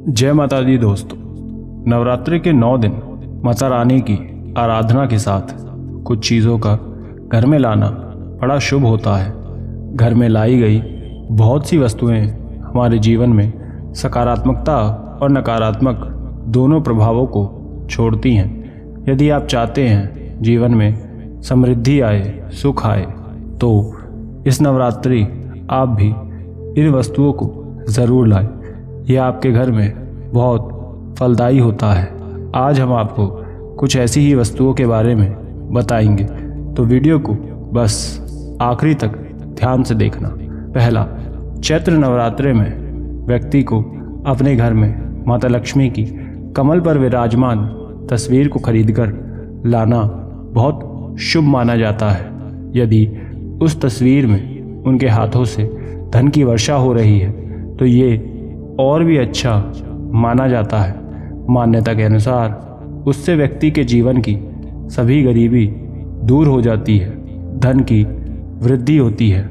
जय माता दी दोस्तों। नवरात्रि के 9 दिन माता रानी की आराधना के साथ कुछ चीज़ों का घर में लाना बड़ा शुभ होता है। घर में लाई गई बहुत सी वस्तुएं हमारे जीवन में सकारात्मकता और नकारात्मक दोनों प्रभावों को छोड़ती हैं। यदि आप चाहते हैं जीवन में समृद्धि आए, सुख आए, तो इस नवरात्रि आप भी इन वस्तुओं को ज़रूर लाएं। यह आपके घर में बहुत फलदायी होता है। आज हम आपको कुछ ऐसी ही वस्तुओं के बारे में बताएंगे, तो वीडियो को बस आखिरी तक ध्यान से देखना। पहला, चैत्र नवरात्रि में व्यक्ति को अपने घर में माता लक्ष्मी की कमल पर विराजमान तस्वीर को खरीदकर लाना बहुत शुभ माना जाता है। यदि उस तस्वीर में उनके हाथों से धन की वर्षा हो रही है तो ये और भी अच्छा माना जाता है। मान्यता के अनुसार उससे व्यक्ति के जीवन की सभी गरीबी दूर हो जाती है, धन की वृद्धि होती है।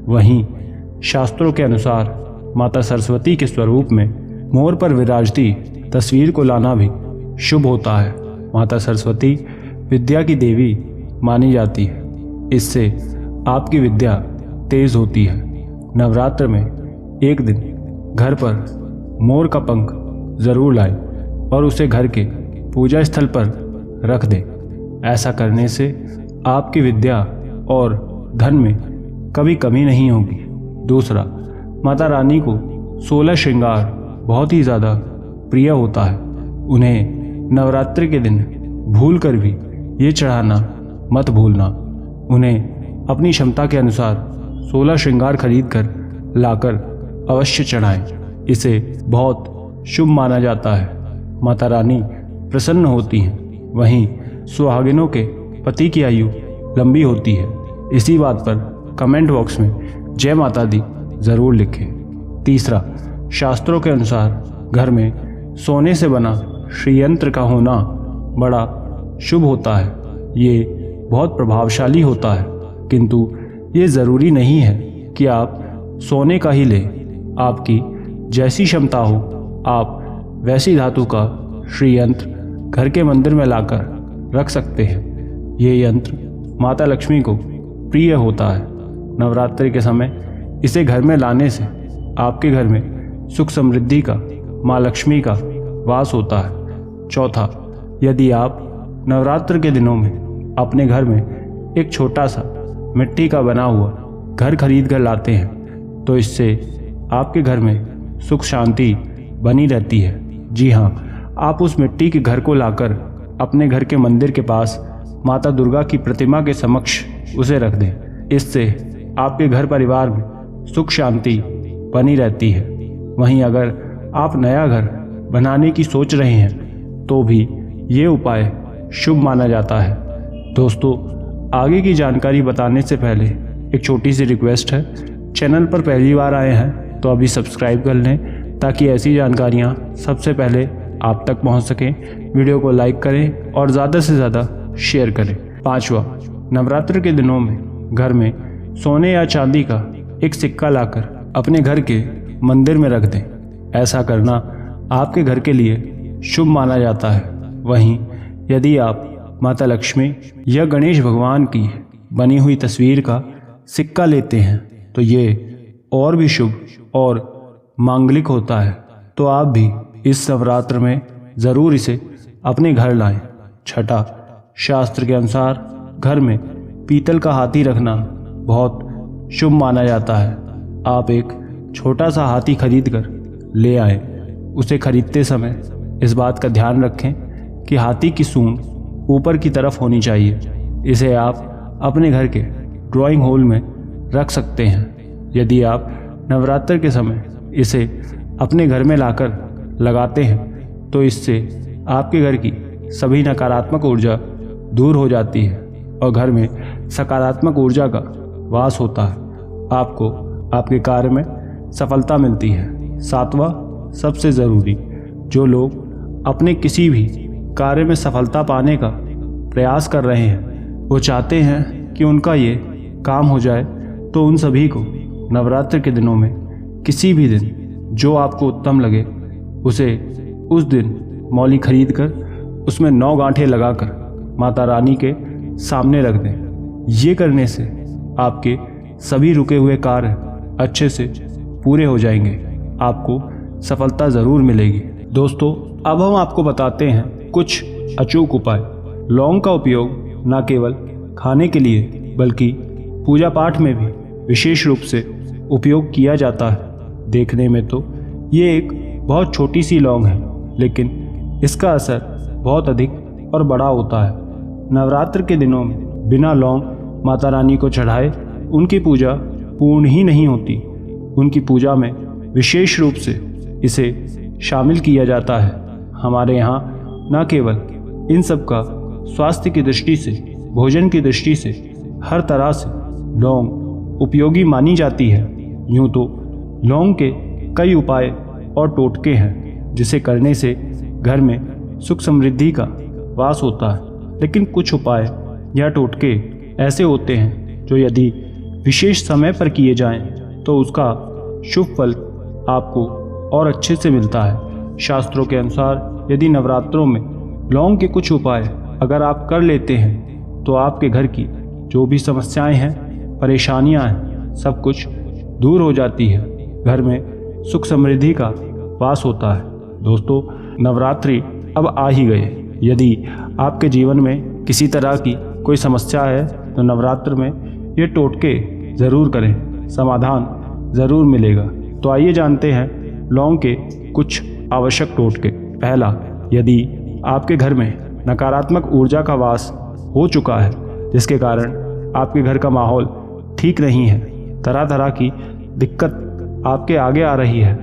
वहीं शास्त्रों के अनुसार माता सरस्वती के स्वरूप में मोर पर विराजती तस्वीर को लाना भी शुभ होता है। माता सरस्वती विद्या की देवी मानी जाती है। इससे आपकी विद्या तेज होती है। नवरात्र में एक दिन घर पर मोर का पंख जरूर लाएं और उसे घर के पूजा स्थल पर रख दें। ऐसा करने से आपकी विद्या और धन में कभी कमी नहीं होगी। दूसरा, माता रानी को 16 श्रृंगार बहुत ही ज़्यादा प्रिय होता है। उन्हें नवरात्रि के दिन भूलकर भी ये चढ़ाना मत भूलना। उन्हें अपनी क्षमता के अनुसार 16 श्रृंगार खरीद कर लाकर अवश्य चढ़ाएं। इसे बहुत शुभ माना जाता है। माता रानी प्रसन्न होती हैं। वहीं सुहागिनों के पति की आयु लंबी होती है। इसी बात पर कमेंट बॉक्स में जय माता दी ज़रूर लिखें। तीसरा, शास्त्रों के अनुसार घर में सोने से बना श्रीयंत्र का होना बड़ा शुभ होता है। ये बहुत प्रभावशाली होता है, किंतु ये ज़रूरी नहीं है कि आप सोने का ही लें। आपकी जैसी क्षमता हो आप वैसी धातु का श्री यंत्र घर के मंदिर में लाकर रख सकते हैं। ये यंत्र माता लक्ष्मी को प्रिय होता है। नवरात्रि के समय इसे घर में लाने से आपके घर में सुख समृद्धि का, माँ लक्ष्मी का वास होता है। चौथा, यदि आप नवरात्र के दिनों में अपने घर में एक छोटा सा मिट्टी का बना हुआ घर खरीद कर लाते हैं तो इससे आपके घर में सुख शांति बनी रहती है। जी हाँ, आप उस मिट्टी के घर को लाकर अपने घर के मंदिर के पास माता दुर्गा की प्रतिमा के समक्ष उसे रख दें। इससे आपके घर परिवार में सुख शांति बनी रहती है। वहीं अगर आप नया घर बनाने की सोच रहे हैं तो भी ये उपाय शुभ माना जाता है। दोस्तों, आगे की जानकारी बताने से पहले एक छोटी सी रिक्वेस्ट है। चैनल पर पहली बार आए हैं तो अभी सब्सक्राइब कर लें ताकि ऐसी जानकारियाँ सबसे पहले आप तक पहुँच सकें। वीडियो को लाइक करें और ज़्यादा से ज़्यादा शेयर करें। पाँचवा, नवरात्र के दिनों में घर में सोने या चांदी का एक सिक्का लाकर अपने घर के मंदिर में रख दें। ऐसा करना आपके घर के लिए शुभ माना जाता है। वहीं यदि आप माता लक्ष्मी या गणेश भगवान की बनी हुई तस्वीर का सिक्का लेते हैं तो ये और भी शुभ और मांगलिक होता है। तो आप भी इस नवरात्र में ज़रूर इसे अपने घर लाएं। छठा, शास्त्र के अनुसार घर में पीतल का हाथी रखना बहुत शुभ माना जाता है। आप एक छोटा सा हाथी खरीद कर ले आएं। उसे खरीदते समय इस बात का ध्यान रखें कि हाथी की सूंड ऊपर की तरफ होनी चाहिए। इसे आप अपने घर के ड्राइंग हॉल में रख सकते हैं। यदि आप नवरात्र के समय इसे अपने घर में लाकर लगाते हैं तो इससे आपके घर की सभी नकारात्मक ऊर्जा दूर हो जाती है और घर में सकारात्मक ऊर्जा का वास होता है। आपको आपके कार्य में सफलता मिलती है। सातवां, सबसे ज़रूरी, जो लोग अपने किसी भी कार्य में सफलता पाने का प्रयास कर रहे हैं, वो चाहते हैं कि उनका ये काम हो जाए, तो उन सभी को नवरात्र के दिनों में किसी भी दिन जो आपको उत्तम लगे उसे उस दिन मौली खरीद कर उसमें 9 गांठें लगाकर माता रानी के सामने रख दें। ये करने से आपके सभी रुके हुए कार्य अच्छे से पूरे हो जाएंगे, आपको सफलता ज़रूर मिलेगी। दोस्तों, अब हम आपको बताते हैं कुछ अचूक उपाय। लौंग का उपयोग न केवल खाने के लिए बल्कि पूजा पाठ में भी विशेष रूप से उपयोग किया जाता है। देखने में तो ये एक बहुत छोटी सी लौंग है, लेकिन इसका असर बहुत अधिक और बड़ा होता है। नवरात्र के दिनों में बिना लौंग माता रानी को चढ़ाए उनकी पूजा पूर्ण ही नहीं होती। उनकी पूजा में विशेष रूप से इसे शामिल किया जाता है। हमारे यहाँ न केवल इन सब का स्वास्थ्य की दृष्टि से, भोजन की दृष्टि से हर तरह से लौंग उपयोगी मानी जाती है। यूँ तो लौंग के कई उपाय और टोटके हैं जिसे करने से घर में सुख समृद्धि का वास होता है, लेकिन कुछ उपाय या टोटके ऐसे होते हैं जो यदि विशेष समय पर किए जाएं तो उसका शुभ फल आपको और अच्छे से मिलता है। शास्त्रों के अनुसार यदि नवरात्रों में लौंग के कुछ उपाय अगर आप कर लेते हैं तो आपके घर की जो भी समस्याएं हैं, परेशानियां हैं, सब कुछ दूर हो जाती है। घर में सुख समृद्धि का वास होता है। दोस्तों, नवरात्रि अब आ ही गए। यदि आपके जीवन में किसी तरह की कोई समस्या है तो नवरात्र में ये टोटके ज़रूर करें, समाधान ज़रूर मिलेगा। तो आइए जानते हैं लौंग के कुछ आवश्यक टोटके। पहला, यदि आपके घर में नकारात्मक ऊर्जा का वास हो चुका है, जिसके कारण आपके घर का माहौल ठीक नहीं है, तरह तरह की दिक्कत आपके आगे आ रही है,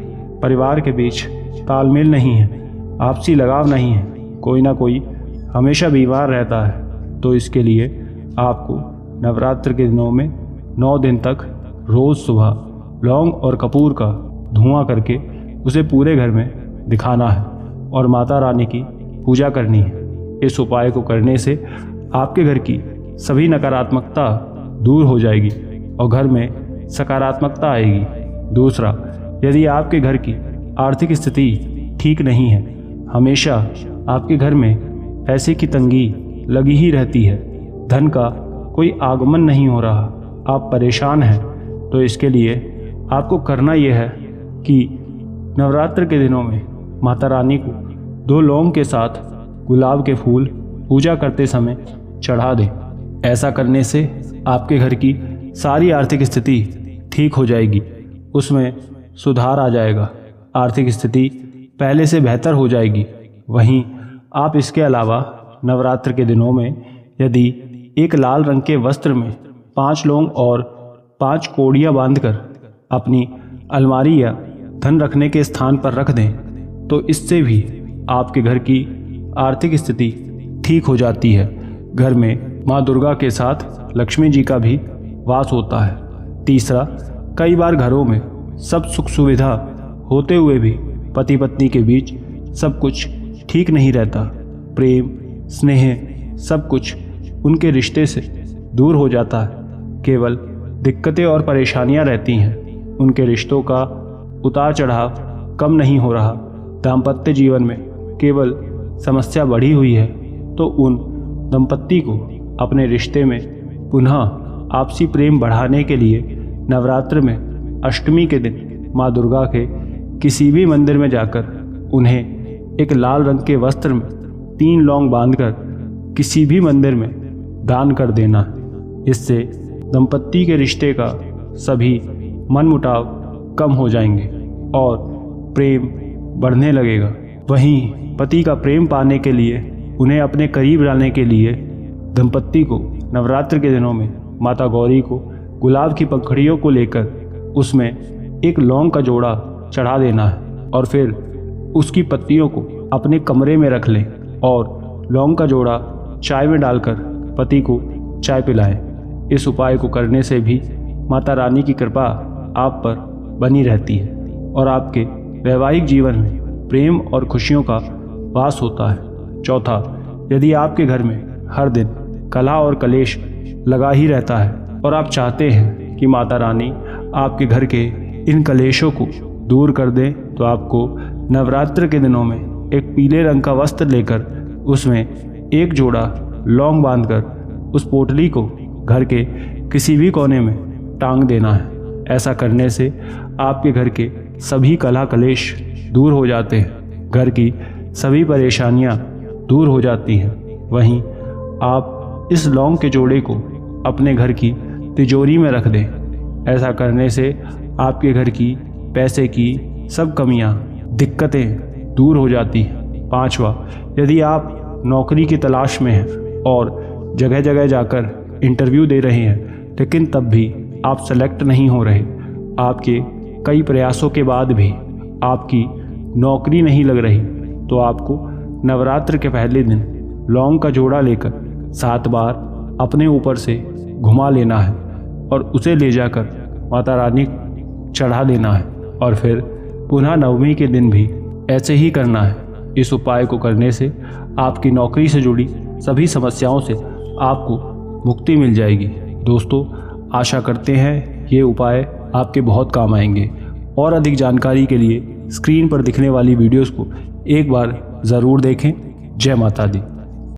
परिवार के बीच तालमेल नहीं है, आपसी लगाव नहीं है, कोई ना कोई हमेशा बीमार रहता है, तो इसके लिए आपको नवरात्र के दिनों में 9 दिन तक रोज़ सुबह लौंग और कपूर का धुआं करके उसे पूरे घर में दिखाना है और माता रानी की पूजा करनी है। इस उपाय को करने से आपके घर की सभी नकारात्मकता दूर हो जाएगी और घर में सकारात्मकता आएगी। दूसरा, यदि आपके घर की आर्थिक स्थिति ठीक नहीं है, हमेशा आपके घर में पैसे की तंगी लगी ही रहती है, धन का कोई आगमन नहीं हो रहा, आप परेशान हैं, तो इसके लिए आपको करना यह है कि नवरात्र के दिनों में माता रानी को 2 लौंग के साथ गुलाब के फूल पूजा करते समय चढ़ा दें। ऐसा करने से आपके घर की सारी आर्थिक स्थिति ठीक हो जाएगी, उसमें सुधार आ जाएगा, आर्थिक स्थिति पहले से बेहतर हो जाएगी। वहीं आप इसके अलावा नवरात्र के दिनों में यदि एक लाल रंग के वस्त्र में 5 लौंग और 5 कोड़ियाँ बांधकर अपनी अलमारी या धन रखने के स्थान पर रख दें तो इससे भी आपके घर की आर्थिक स्थिति ठीक हो जाती है। घर में माँ दुर्गा के साथ लक्ष्मी जी का भी वास होता है। तीसरा, कई बार घरों में सब सुख सुविधा होते हुए भी पति पत्नी के बीच सब कुछ ठीक नहीं रहता, प्रेम स्नेह सब कुछ उनके रिश्ते से दूर हो जाता है, केवल दिक्कतें और परेशानियां रहती हैं, उनके रिश्तों का उतार चढ़ाव कम नहीं हो रहा, दाम्पत्य जीवन में केवल समस्या बढ़ी हुई है, तो उन दंपत्ति को अपने रिश्ते में पुनः आपसी प्रेम बढ़ाने के लिए नवरात्र में अष्टमी के दिन माँ दुर्गा के किसी भी मंदिर में जाकर उन्हें एक लाल रंग के वस्त्र में 3 लौंग बांधकर किसी भी मंदिर में दान कर देना। इससे दंपत्ति के रिश्ते का सभी मनमुटाव कम हो जाएंगे और प्रेम बढ़ने लगेगा। वहीं पति का प्रेम पाने के लिए, उन्हें अपने करीब लाने के लिए दंपत्ति को नवरात्र के दिनों में माता गौरी को गुलाब की पंखुड़ियों को लेकर उसमें एक लौंग का जोड़ा चढ़ा देना है और फिर उसकी पत्तियों को अपने कमरे में रख लें और लौंग का जोड़ा चाय में डालकर पति को चाय पिलाएं। इस उपाय को करने से भी माता रानी की कृपा आप पर बनी रहती है और आपके वैवाहिक जीवन में प्रेम और खुशियों का वास होता है। चौथा, यदि आपके घर में हर दिन कलह और कलेश लगा ही रहता है और आप चाहते हैं कि माता रानी आपके घर के इन कलेशों को दूर कर दें, तो आपको नवरात्र के दिनों में एक पीले रंग का वस्त्र लेकर उसमें एक जोड़ा लौंग बांधकर उस पोटली को घर के किसी भी कोने में टांग देना है। ऐसा करने से आपके घर के सभी कलह कलेश दूर हो जाते हैं, घर की सभी परेशानियां दूर हो जाती हैं। वहीं आप इस लौंग के जोड़े को अपने घर की तिजोरी में रख दें। ऐसा करने से आपके घर की पैसे की सब कमियां, दिक्कतें दूर हो जाती हैं। 5वां, यदि आप नौकरी की तलाश में हैं और जगह जगह जाकर इंटरव्यू दे रहे हैं लेकिन तब भी आप सेलेक्ट नहीं हो रहे, आपके कई प्रयासों के बाद भी आपकी नौकरी नहीं लग रही, तो आपको नवरात्र के पहले दिन लौंग का जोड़ा लेकर 7 बार अपने ऊपर से घुमा लेना है और उसे ले जाकर माता रानी चढ़ा देना है और फिर पुनः नवमी के दिन भी ऐसे ही करना है। इस उपाय को करने से आपकी नौकरी से जुड़ी सभी समस्याओं से आपको मुक्ति मिल जाएगी। दोस्तों, आशा करते हैं ये उपाय आपके बहुत काम आएंगे और अधिक जानकारी के लिए स्क्रीन पर दिखने वाली वीडियोस को एक बार ज़रूर देखें। जय माता दी।